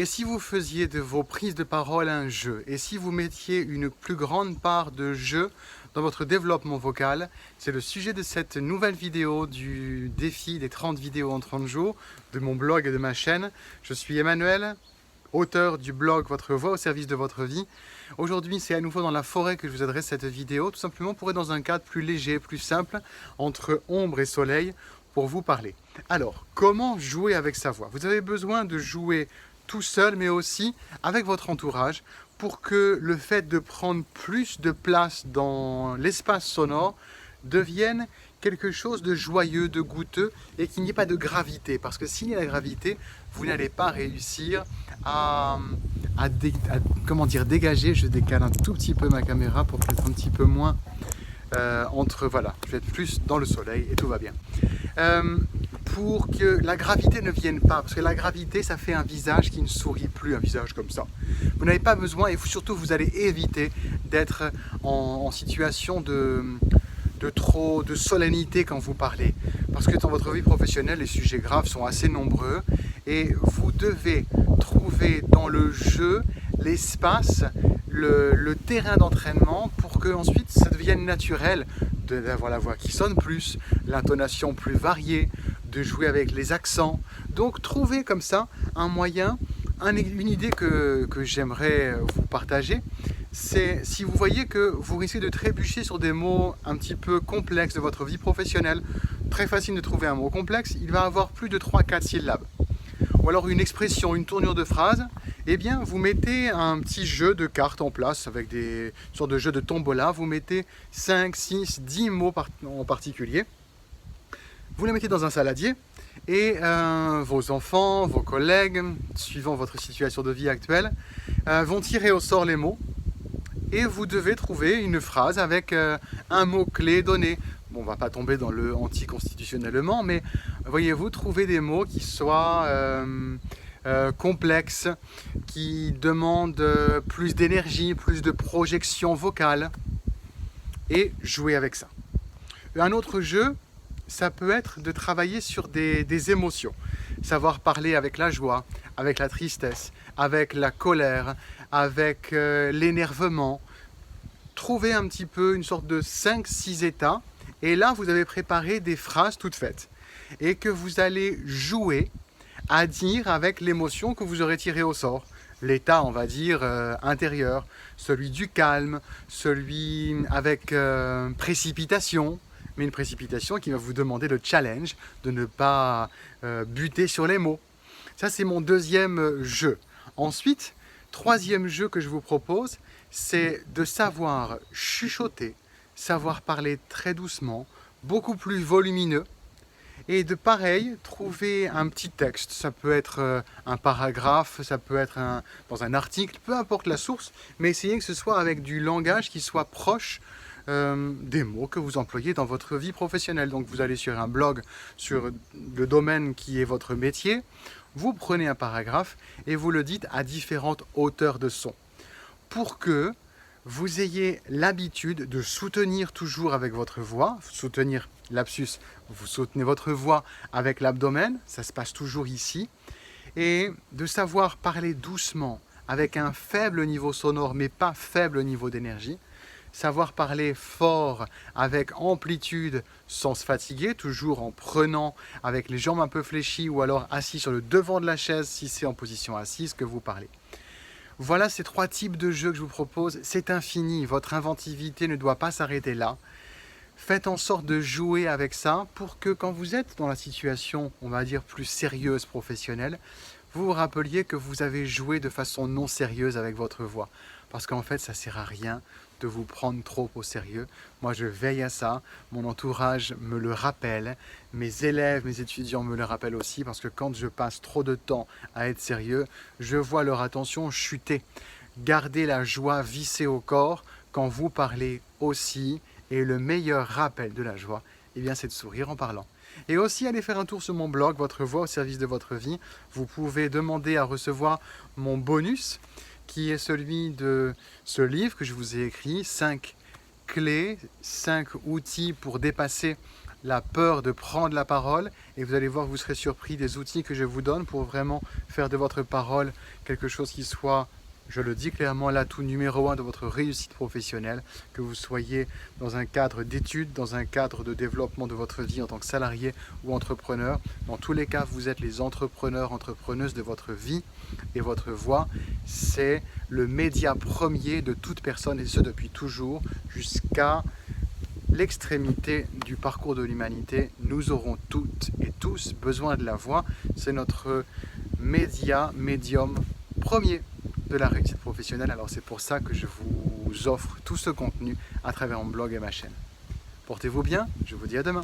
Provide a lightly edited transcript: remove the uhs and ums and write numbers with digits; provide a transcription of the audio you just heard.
Et si vous faisiez de vos prises de parole un jeu, et si vous mettiez une plus grande part de jeu dans votre développement vocal, c'est le sujet de cette nouvelle vidéo du défi des 30 vidéos en 30 jours, de mon blog et de ma chaîne. Je suis Emmanuel, auteur du blog Votre voix au service de votre vie. Aujourd'hui, c'est à nouveau dans la forêt que je vous adresse cette vidéo, tout simplement pour être dans un cadre plus léger, plus simple, entre ombre et soleil, pour vous parler. Alors, comment jouer avec sa voix? Vous avez besoin de jouer tout seul, mais aussi avec votre entourage, pour que le fait de prendre plus de place dans l'espace sonore devienne quelque chose de joyeux, de goûteux, et qu'il n'y ait pas de gravité. Parce que s'il y a la gravité, vous n'allez pas réussir comment dire, dégager. Je décale un tout petit peu ma caméra pour être un petit peu moins voilà, je vais être plus dans le soleil et tout va bien. Pour que la gravité ne vienne pas, parce que la gravité, ça fait un visage qui ne sourit plus, un visage comme ça. Vous n'avez pas besoin, et surtout vous allez éviter d'être en situation de solennité quand vous parlez. Parce que dans votre vie professionnelle, les sujets graves sont assez nombreux, et vous devez trouver dans le jeu l'espace, le terrain d'entraînement pour que ensuite ça devienne naturel d'avoir la voix qui sonne plus, l'intonation plus variée, de jouer avec les accents. Donc trouvez comme ça un moyen, une idée que j'aimerais vous partager, c'est si vous voyez que vous risquez de trébucher sur des mots un petit peu complexes de votre vie professionnelle, très facile de trouver un mot complexe, il va avoir plus de 3-4 syllabes. Ou alors une expression, une tournure de phrase, eh bien vous mettez un petit jeu de cartes en place avec des sortes de jeux de tombola, vous mettez 5, 6, 10 mots en particulier, vous les mettez dans un saladier et vos enfants, vos collègues, suivant votre situation de vie actuelle, vont tirer au sort les mots et vous devez trouver une phrase avec un mot-clé donné. Bon, on ne va pas tomber dans le anticonstitutionnellement, mais voyez-vous, trouver des mots qui soient complexes, qui demandent plus d'énergie, plus de projection vocale, et jouer avec ça. Un autre jeu, ça peut être de travailler sur des émotions. Savoir parler avec la joie, avec la tristesse, avec la colère, avec l'énervement. Trouver un petit peu une sorte de 5-6 états. Et là, vous avez préparé des phrases toutes faites. Et que vous allez jouer à dire avec l'émotion que vous aurez tirée au sort. L'état, on va dire, intérieur. Celui du calme, celui avec précipitation. Mais une précipitation qui va vous demander le challenge de ne pas buter sur les mots. Ça, c'est mon deuxième jeu. Ensuite, troisième jeu que je vous propose, c'est de savoir chuchoter, savoir parler très doucement, beaucoup plus volumineux, et de pareil, trouver un petit texte. Ça peut être un paragraphe, ça peut être dans un article, peu importe la source, mais essayez que ce soit avec du langage qui soit proche des mots que vous employez dans votre vie professionnelle. Donc vous allez sur un blog, sur le domaine qui est votre métier, vous prenez un paragraphe et vous le dites à différentes hauteurs de son. Pour que vous ayez l'habitude de soutenir toujours avec votre voix, soutenir lapsus, vous soutenez votre voix avec l'abdomen, ça se passe toujours ici, et de savoir parler doucement, avec un faible niveau sonore, mais pas faible niveau d'énergie, savoir parler fort, avec amplitude, sans se fatiguer, toujours en prenant avec les jambes un peu fléchies, ou alors assis sur le devant de la chaise, si c'est en position assise que vous parlez. Voilà ces 3 types de jeux que je vous propose. C'est infini, votre inventivité ne doit pas s'arrêter là. Faites en sorte de jouer avec ça pour que quand vous êtes dans la situation, on va dire, plus sérieuse professionnelle, vous vous rappeliez que vous avez joué de façon non sérieuse avec votre voix. Parce qu'en fait, ça ne sert à rien de vous prendre trop au sérieux. Moi, je veille à ça. Mon entourage me le rappelle. Mes élèves, mes étudiants me le rappellent aussi. Parce que quand je passe trop de temps à être sérieux, je vois leur attention chuter. Gardez la joie vissée au corps quand vous parlez aussi. Et le meilleur rappel de la joie, eh bien, c'est de sourire en parlant. Et aussi, allez faire un tour sur mon blog, Votre voix au service de votre vie. Vous pouvez demander à recevoir mon bonus, qui est celui de ce livre que je vous ai écrit, 5 clés, 5 outils pour dépasser la peur de prendre la parole, et vous allez voir que vous serez surpris des outils que je vous donne pour vraiment faire de votre parole quelque chose qui soit, je le dis clairement, l'atout numéro 1 de votre réussite professionnelle, que vous soyez dans un cadre d'études, dans un cadre de développement de votre vie en tant que salarié ou entrepreneur. Dans tous les cas, vous êtes les entrepreneurs, entrepreneuses de votre vie, et votre voix, c'est le média premier de toute personne, et ce depuis toujours, jusqu'à l'extrémité du parcours de l'humanité. Nous aurons toutes et tous besoin de la voix. C'est notre médium premier de la réussite professionnelle. Alors c'est pour ça que je vous offre tout ce contenu à travers mon blog et ma chaîne. Portez-vous bien, je vous dis à demain.